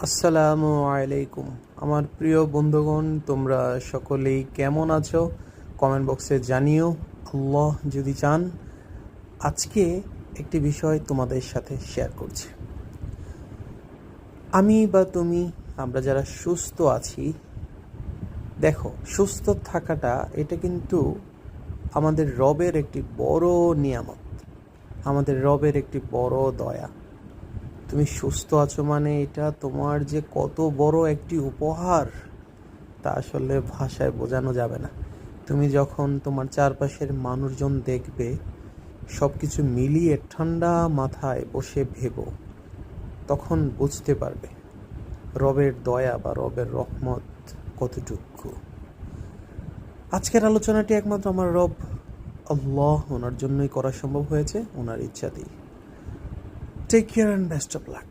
আসসালামু আলাইকুম আমার প্রিয় বন্ধুগণ, তোমরা সকলেই কেমন আছো? কমেন্ট বক্সে জানিও। আল্লাহ যদি চান, আজকে একটি বিষয় তোমাদের সাথে শেয়ার করছি। আমি বা তুমি, আমরা যারা সুস্থ আছি, দেখো, সুস্থ থাকাটা এটা কিন্তু আমাদের রবের একটি বড় নিয়ামত, আমাদের রবের একটি বড় দয়া। তুমি সুস্থ আছো মানে এটা তোমার যে কত বড় একটি উপহার, তা আসলে ভাষায় বোঝানো যাবে না। তুমি যখন তোমার চারপাশের মানুষজন দেখবে, সব কিছু মিলিয়ে ঠান্ডা মাথায় বসে ভেবো, তখন বুঝতে পারবে রবের দয়া বা রবের রহমত কতটুকু। আজকের আলোচনাটি একমাত্র আমার রব আল্লাহ, ওনার জন্যই করা সম্ভব হয়েছে, ওনার ইচ্ছাতেই। Take care and best of lakh.